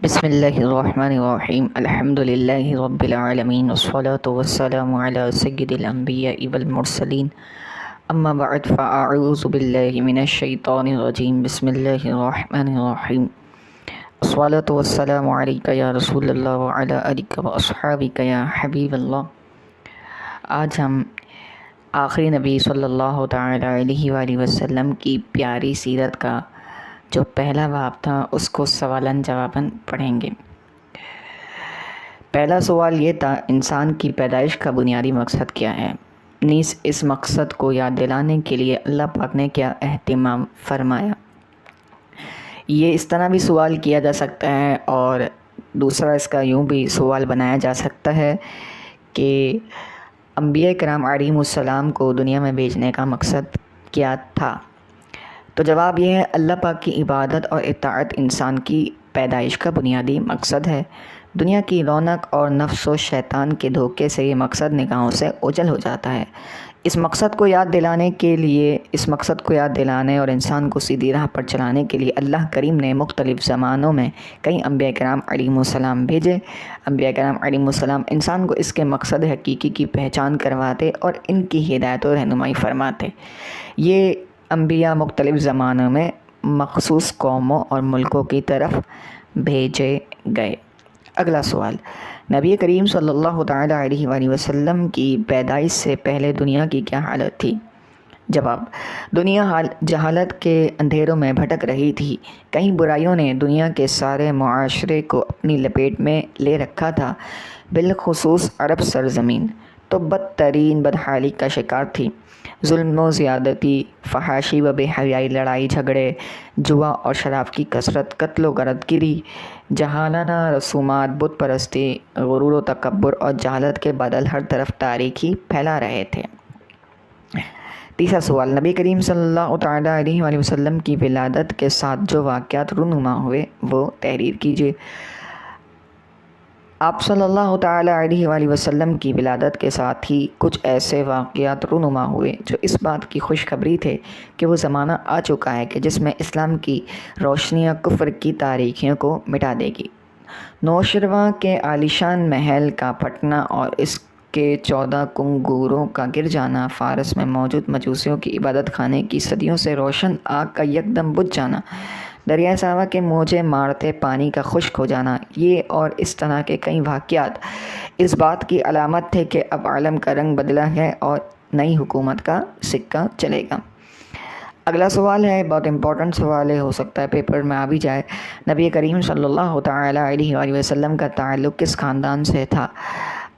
بسم اللہ الرحمن الرحیم الحمد للہ رب العالمین والصلاة والسلام علی سید الانبیاء والمرسلین اما بعد فاعوذ باللہ من الشیطان الرجیم بسم اللہ الرحمن الرحیم الصلاة والسلام علیک یا رسول اللہ وعلی آلک واصحابک یا حبیب اللہ۔ آج ہم آخری نبی صلی اللہ تعالی علیہ وآلہ وسلم کی پیاری سیرت کا جو پہلا باب تھا اس کو سوالاً جواباً پڑھیں گے۔ پہلا سوال یہ تھا، انسان کی پیدائش کا بنیادی مقصد کیا ہے؟ نیز اس مقصد کو یاد دلانے کے لیے اللہ پاک نے کیا اہتمام فرمایا؟ یہ اس طرح بھی سوال کیا جا سکتا ہے، اور دوسرا اس کا یوں بھی سوال بنایا جا سکتا ہے کہ انبیاء کرام علیہم السلام کو دنیا میں بھیجنے کا مقصد کیا تھا؟ تو جواب یہ ہے، اللہ پاک کی عبادت اور اطاعت انسان کی پیدائش کا بنیادی مقصد ہے۔ دنیا کی رونق اور نفس و شیطان کے دھوکے سے یہ مقصد نگاہوں سے اوجھل ہو جاتا ہے۔ اس مقصد کو یاد دلانے اور انسان کو سیدھی راہ پر چلانے کے لیے اللہ کریم نے مختلف زمانوں میں کئی انبیاء کرام علیہم السلام بھیجے۔ انبیاء کرام علیہم السلام انسان کو اس کے مقصد حقیقی کی پہچان کرواتے اور ان کی ہدایت و رہنمائی فرماتے۔ یہ انبیاء مختلف زمانوں میں مخصوص قوموں اور ملکوں کی طرف بھیجے گئے۔ اگلا سوال، نبی کریم صلی اللہ تعالی علیہ وآلہ وسلم کی پیدائش سے پہلے دنیا کی کیا حالت تھی؟ جواب، دنیا جہالت کے اندھیروں میں بھٹک رہی تھی۔ کئی برائیوں نے دنیا کے سارے معاشرے کو اپنی لپیٹ میں لے رکھا تھا۔ بالخصوص عرب سرزمین تو بدترین بدحالی کا شکار تھی۔ ظلم و زیادتی، فحاشی و بے حیائی، لڑائی جھگڑے، جوا اور شراب کی کثرت، قتل و غارت گری، جہالانہ رسومات، بت پرستی، غرور و تکبر اور جہالت کے بادل ہر طرف تاریکی پھیلا رہے تھے۔ تیسرا سوال، نبی کریم صلی اللہ تعالی علیہ وآلہ وسلم کی ولادت کے ساتھ جو واقعات رونما ہوئے وہ تحریر کیجیے۔ آپ صلی اللہ تعالی علیہ وآلہ وسلم کی ولادت کے ساتھ ہی کچھ ایسے واقعات رونما ہوئے جو اس بات کی خوشخبری تھے کہ وہ زمانہ آ چکا ہے کہ جس میں اسلام کی روشنیاں کفر کی تاریکیوں کو مٹا دے گی۔ نوشرواں کے عالیشان محل کا پھٹنا اور اس کے 14 کنگوروں کا گر جانا، فارس میں موجود مجوسیوں کی عبادت خانے کی صدیوں سے روشن آگ کا یکدم بجھ جانا، دریائے ساوا کے موجے مارتے پانی کا خشک ہو جانا، یہ اور اس طرح کے کئی واقعات اس بات کی علامت تھے کہ اب عالم کا رنگ بدلا ہے اور نئی حکومت کا سکہ چلے گا۔ اگلا سوال ہے، بہت امپورٹنٹ سوال ہے، ہو سکتا ہے پیپر میں آ بھی جائے۔ نبی کریم صلی اللہ تعالی علیہ وآلہ وسلم کا تعلق کس خاندان سے تھا؟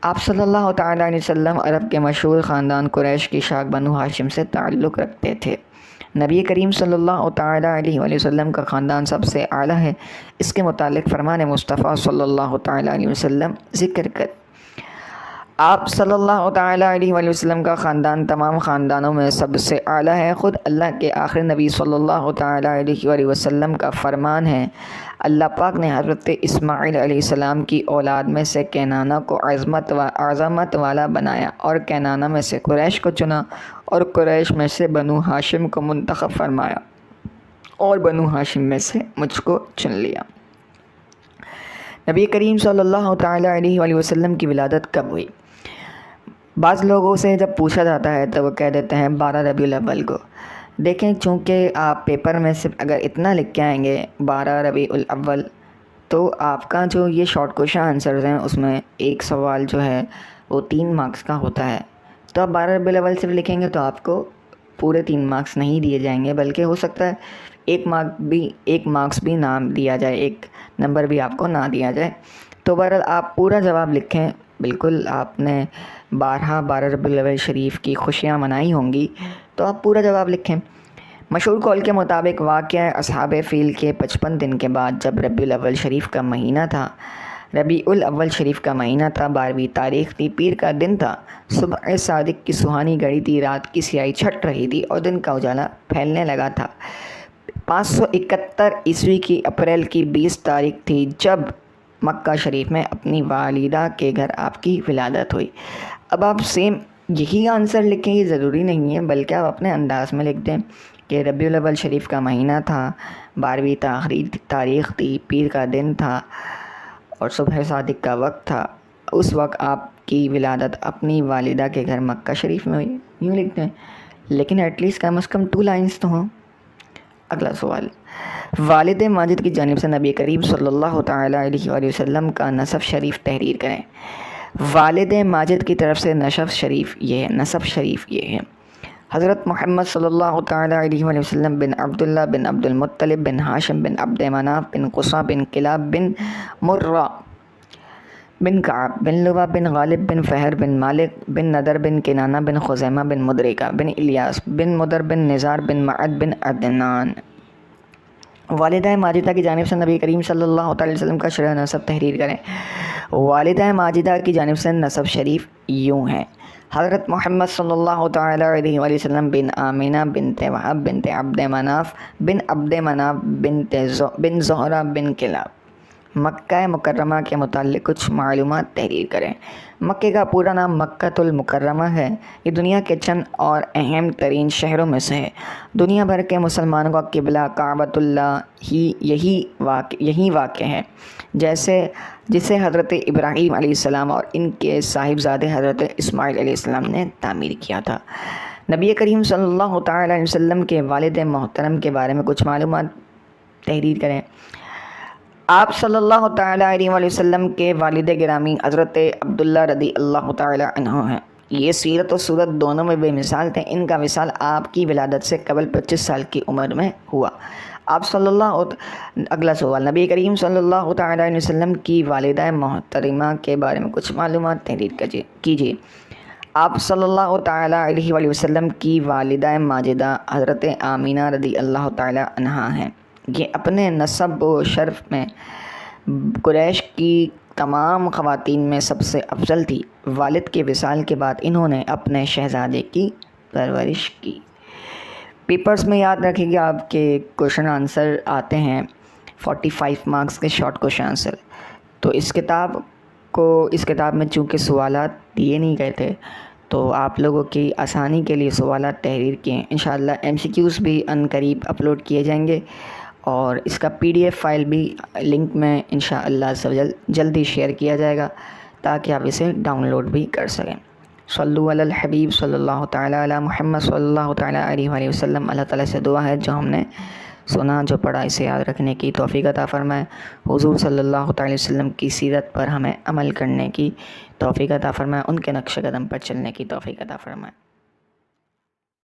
آپ صلی اللہ تعالی علیہ وسلم عرب کے مشہور خاندان قریش کی شاخ بنو ہاشم سے تعلق رکھتے تھے۔ نبی کریم صلی اللہ تعالی علیہ وآلہ وسلم کا خاندان سب سے اعلیٰ ہے۔ اس کے متعلق فرمان مصطفیٰ صلی اللہ تعالی علیہ وسلم ذکر کر، آپ صلی اللہ تعالی علیہ وآلہ وسلم کا خاندان تمام خاندانوں میں سب سے اعلیٰ ہے۔ خود اللہ کے آخری نبی صلی اللہ تعالی علیہ وآلہ وسلم کا فرمان ہے، اللہ پاک نے حضرت اسماعیل علیہ السلام کی اولاد میں سے کینانہ کو عظمت والا بنایا اور کینانہ میں سے قریش کو چنا اور قریش میں سے بنو ہاشم کو منتخب فرمایا اور بنو ہاشم میں سے مجھ کو چن لیا۔ نبی کریم صلی اللہ تعالی علیہ وآلہ وسلم کی ولادت کب ہوئی؟ بعض لوگوں سے جب پوچھا جاتا ہے تو وہ کہہ دیتے ہیں 12 ربیع الاول کو۔ دیکھیں، چونکہ آپ پیپر میں صرف اگر اتنا لکھ کے آئیں گے 12 ربیع الاول، تو آپ کا جو یہ شارٹ کوشچن آنسرز ہیں اس میں ایک سوال جو ہے وہ 3 مارکس کا ہوتا ہے۔ تو آپ 12 ربیع الاول صرف لکھیں گے تو آپ کو پورے 3 مارکس نہیں دیے جائیں گے، بلکہ ہو سکتا ہے ایک مارکس بھی نہ دیا جائے، ایک نمبر بھی آپ کو نہ دیا جائے۔ تو بہرحال آپ پورا جواب لکھیں۔ بالکل آپ نے 12 ربیع الاول شریف کی خوشیاں منائی ہوں گی، تو آپ پورا جواب لکھیں۔ مشہور قول کے مطابق واقعہ اصحاب فیل کے 55 دن کے بعد جب ربیع الاول شریف کا مہینہ تھا، 12ویں تاریخ تھی، پیر کا دن تھا، صبح صادق کی سہانی گھڑی تھی، رات کی سیاہی چھٹ رہی تھی اور دن کا اجالا پھیلنے لگا تھا۔ 571 عیسوی کی اپریل کی 20 تاریخ تھی جب مکہ شریف میں اپنی والدہ کے گھر آپ کی ولادت ہوئی۔ اب آپ سیم یہی آنسر لکھیں، یہ ضروری نہیں ہے، بلکہ آپ اپنے انداز میں لکھ دیں۔ کہ ربیع الاول شریف کا مہینہ تھا، 12ویں تاریخ تھی، پیر کا دن تھا اور صبح صادق کا وقت تھا۔ اس وقت آپ کی ولادت اپنی والدہ کے گھر مکہ شریف میں ہوئی، یوں لکھتے ہیں، لیکن ایٹ لیسٹ کم از کم 2 لائنز تو ہوں۔ اگلا سوال، والد ماجد کی جانب سے نبی کریم صلی اللہ تعالیٰ علیہ وآلہ وسلم کا نسب شریف تحریر کریں۔ والد ماجد کی طرف سے نسب شریف یہ ہے، حضرت محمد صلی اللہ تعالیٰ علیہ وآلہ وسلم بن عبداللہ بن عبد المطلب بن ہاشم بن عبد مناف بن قصا بن کلاب بن مرہ بن کعب بن لبا بن غالب بن فہر بن مالک بن ندر بن کنانہ بن خزیمہ بن مدرکہ بن الیاس بن مدر بن نزار بن معد بن عدنان۔ والدہ ماجدہ کی جانب سے نبی کریم صلی اللہ تعالی وسلم کا شرح نسب تحریر کریں۔ والدہ ماجدہ کی جانب سے نسب شریف یوں ہے، حضرت محمد صلی اللہ تعالی علیہ وآلہ وسلم بن آمینہ بنت وہب بنت عبد مناف بن زہرہ بن کلاب۔ مکہ مکرمہ کے متعلق کچھ معلومات تحریر کریں۔ مکہ کا پورا نام مکۃ المکرمہ ہے۔ یہ دنیا کے چند اور اہم ترین شہروں میں سے ہے۔ دنیا بھر کے مسلمانوں کا قبلہ کعبۃ اللہ یہی واقع ہے، جسے حضرت ابراہیم علیہ السلام اور ان کے صاحبزادے حضرت اسماعیل علیہ السلام نے تعمیر کیا تھا۔ نبی کریم صلی اللہ تعالی علیہ وسلم کے والد محترم کے بارے میں کچھ معلومات تحریر کریں۔ آپ صلی اللہ تعالیٰ علیہ وآلہ وسلم کے والد گرامی حضرت عبداللہ رضی اللہ تعالیٰ عنہ ہیں۔ یہ سیرت و صورت دونوں میں بے مثال تھے۔ ان کا وصال آپ کی ولادت سے قبل 25 سال کی عمر میں ہوا۔ اگلا سوال، نبی کریم صلی اللہ تعالیٰ علیہ وسلم کی والدہ محترمہ کے بارے میں کچھ معلومات تحریر کیجیے۔ آپ صلی اللہ تعالیٰ علیہ وآلہ وسلم کی والدہ ماجدہ حضرت آمینہ رضی اللہ تعالیٰ عنہا ہیں۔ یہ اپنے نسب و شرف میں قریش کی تمام خواتین میں سب سے افضل تھی۔ والد کے وصال کے بعد انہوں نے اپنے شہزادے کی پرورش کی۔ پیپرز میں یاد رکھیں کہ آپ کے کوشچن آنسر آتے ہیں 45 مارکس کے شارٹ کوشچن آنسر۔ تو اس کتاب میں چونکہ سوالات دیے نہیں گئے تھے تو آپ لوگوں کی آسانی کے لیے سوالات تحریر کیے ہیں۔ انشاءاللہ MCQs بھی عنقریب اپلوڈ کیے جائیں گے اور اس کا PDF فائل بھی لنک میں انشاءاللہ جلدی شیئر کیا جائے گا تاکہ آپ اسے ڈاؤن لوڈ بھی کر سکیں۔ صلو علی الحبیب صلی اللہ تعالیٰ علی محمد صلی اللہ تعالیٰ علیہ وآلہ وسلم۔ اللہ تعالیٰ سے دعا ہے جو ہم نے سنا جو پڑھا اسے یاد رکھنے کی توفیق عطا فرمائے، حضور صلی اللہ تعالی وسلم کی سیرت پر ہمیں عمل کرنے کی توفیق عطا فرمائے، ان کے نقش قدم پر چلنے کی توفیق عطا فرمائے۔